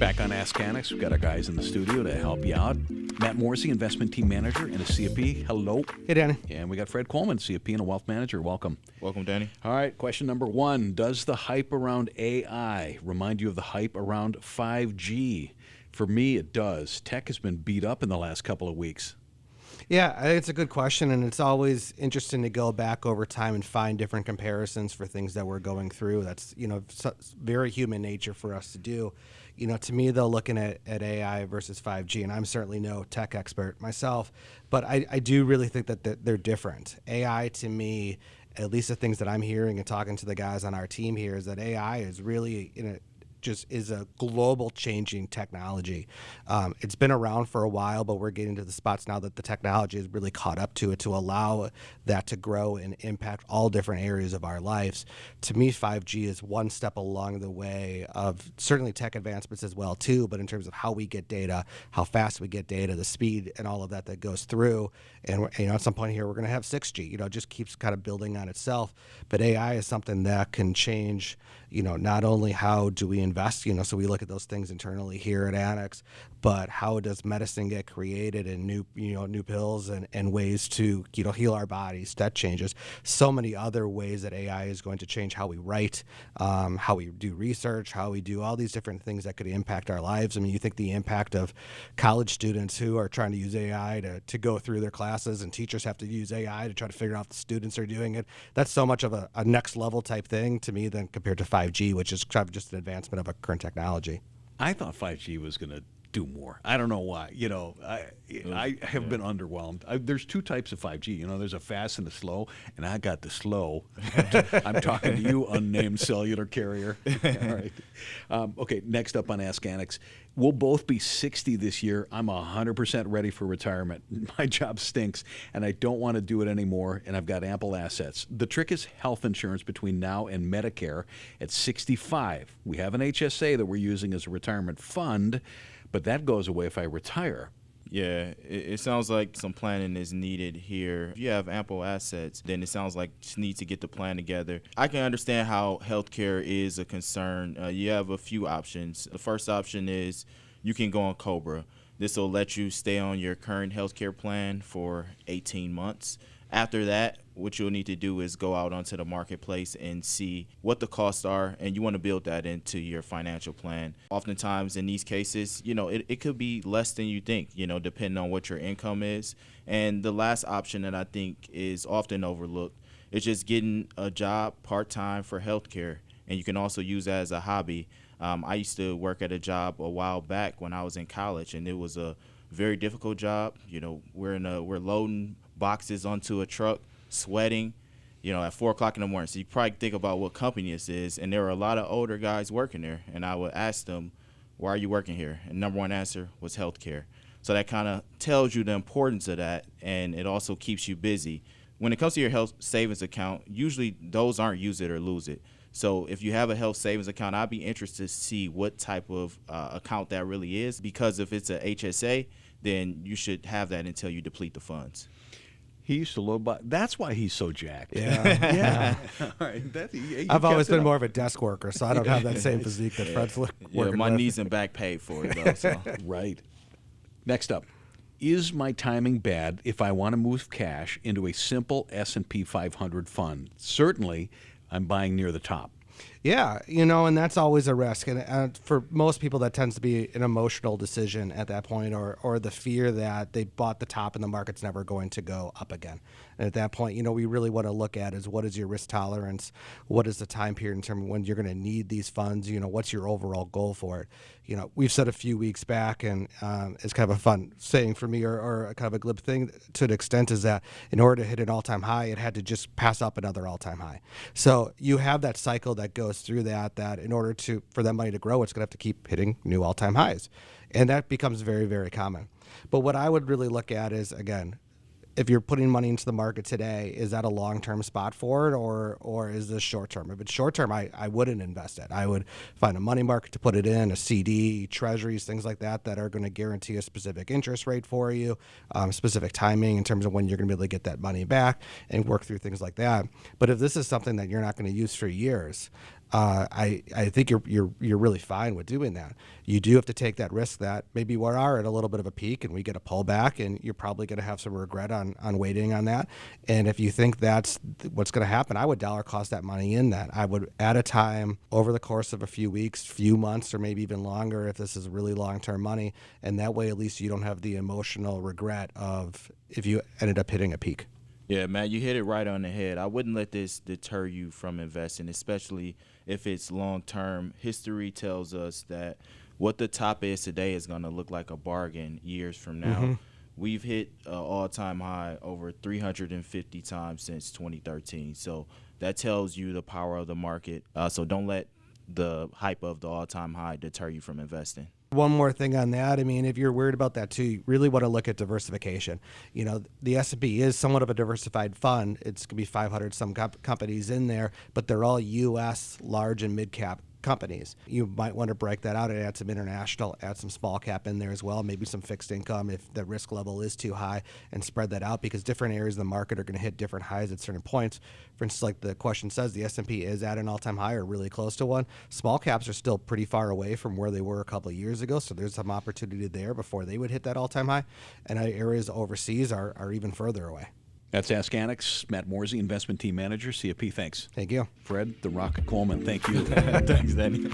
Back on Ask Annex, we've got our guys in the studio to help you out. Matt Morzy, Investment Team Manager and a CFP. Hello. Hey, Danny. And we got Fred Coleman, CFP and a Wealth Manager. Welcome. Welcome, Danny. All right, question number one. Does the hype around AI remind you of the hype around 5G? For me, it does. Tech has been beat up in the last couple of weeks. Yeah, I think it's a good question, and it's always interesting to go back over time and find different comparisons for things that we're going through. That's, very human nature for us to do. To me, though, looking at AI versus 5G, and I'm certainly no tech expert myself, but I do really think that they're different. AI, to me, at least the things that I'm hearing and talking to the guys on our team here, is that AI is really is a global changing technology. It's been around for a while, but we're getting to the spots now that the technology has really caught up to it to allow that to grow and impact all different areas of our lives. To me, 5G is one step along the way of certainly tech advancements as well too, but in terms of how we get data, how fast we get data, the speed and all of that goes through. And at some point here, we're going to have 6G, it just keeps kind of building on itself. But AI is something that can change, not only how do we invest, so we look at those things internally here at Annex, but how does medicine get created and new pills and ways to, heal our bodies. That changes. So many other ways that AI is going to change how we write, how we do research, how we do all these different things that could impact our lives. I mean, you think the impact of college students who are trying to use AI to go through their classes, and teachers have to use AI to try to figure out if the students are doing it. That's so much of a next level type thing to me than compared to 5G, which is kind of just an advancement of a current technology. I thought 5G was going to do more. I don't know why. I have been underwhelmed. There's two types of 5G. There's a fast and a slow, and I got the slow. I'm talking to you, unnamed cellular carrier. All right. Okay, next up on Ask Annex. We'll both be 60 this year. I'm 100% ready for retirement. My job stinks, and I don't want to do it anymore, and I've got ample assets. The trick is health insurance between now and Medicare at 65. We have an HSA that we're using as a retirement fund, but that goes away if I retire. Yeah, it sounds like some planning is needed here. If you have ample assets, then it sounds like you just need to get the plan together. I can understand how healthcare is a concern. You have a few options. The first option is you can go on COBRA. This will let you stay on your current healthcare plan for 18 months. After that, what you'll need to do is go out onto the marketplace and see what the costs are, and you want to build that into your financial plan. Oftentimes in these cases, it could be less than you think, depending on what your income is. And the last option that I think is often overlooked is just getting a job part-time for healthcare, and you can also use that as a hobby. I used to work at a job a while back when I was in college, and it was a very difficult job. We're loading boxes onto a truck, sweating, at 4 o'clock in the morning. So you probably think about what company this is. And there were a lot of older guys working there. And I would ask them, why are you working here? And number one answer was healthcare. So that kind of tells you the importance of that. And it also keeps you busy. When it comes to your health savings account, usually those aren't use it or lose it. So if you have a health savings account, I'd be interested to see what type of account that really is. Because if it's a HSA, then you should have that until you deplete the funds. He used to load by. That's why he's so jacked. Yeah. Yeah. All right. I've always been more of a desk worker, so I don't have that same physique that Fred's working with. My knees and back paid for it, though. So. Right. Next up. Is my timing bad if I want to move cash into a simple S&P 500 fund? Certainly, I'm buying near the top. Yeah, and that's always a risk. And for most people, that tends to be an emotional decision at that point, or the fear that they bought the top and the market's never going to go up again. And at that point, we really want to look at is what is your risk tolerance? What is the time period in terms of when you're going to need these funds? What's your overall goal for it? We've said a few weeks back, and it's kind of a fun saying for me, or kind of a glib thing to an extent, is that in order to hit an all-time high, it had to just pass up another all-time high. So you have that cycle that goes through that in order for that money to grow, it's going to have to keep hitting new all-time highs. And that becomes very, very common. But what I would really look at is, again, if you're putting money into the market today, is that a long-term spot for it, or is this short-term? If it's short-term, I wouldn't invest it. I would find a money market to put it in, a CD, treasuries, things like that are going to guarantee a specific interest rate for you, specific timing in terms of when you're going to be able to get that money back and work through things like that. But if this is something that you're not going to use for years, I think you're really fine with doing that. You do have to take that risk that maybe we are at a little bit of a peak and we get a pullback, and you're probably going to have some regret on waiting on that. And if you think that's what's going to happen, I would dollar cost that money in that. I would at a time over the course of a few weeks, few months, or maybe even longer if this is really long-term money. And that way, at least you don't have the emotional regret of if you ended up hitting a peak. Yeah, Matt, you hit it right on the head. I wouldn't let this deter you from investing, especially if it's long-term. History tells us that what the top is today is going to look like a bargain years from now. Mm-hmm. We've hit an all-time high over 350 times since 2013. So that tells you the power of the market. So don't let the hype of the all-time high deter you from investing. One more thing on that. I mean, if you're worried about that too, you really want to look at diversification. You know, the S&P is somewhat of a diversified fund. It's going to be 500 some companies in there, but they're all U.S. large and mid-cap companies. You might want to break that out and add some international, add some small cap in there as well, maybe some fixed income if the risk level is too high, and spread that out because different areas of the market are going to hit different highs at certain points. For instance, like the question says, the S&P is at an all-time high or really close to one. Small caps are still pretty far away from where they were a couple of years ago, so there's some opportunity there before they would hit that all-time high. And areas overseas are even further away. That's Ask Annex. Matt Morzy, Investment Team Manager, CFP. Thanks. Thank you. Fred, the Rocket Coleman. Thank you. Thanks, Danny.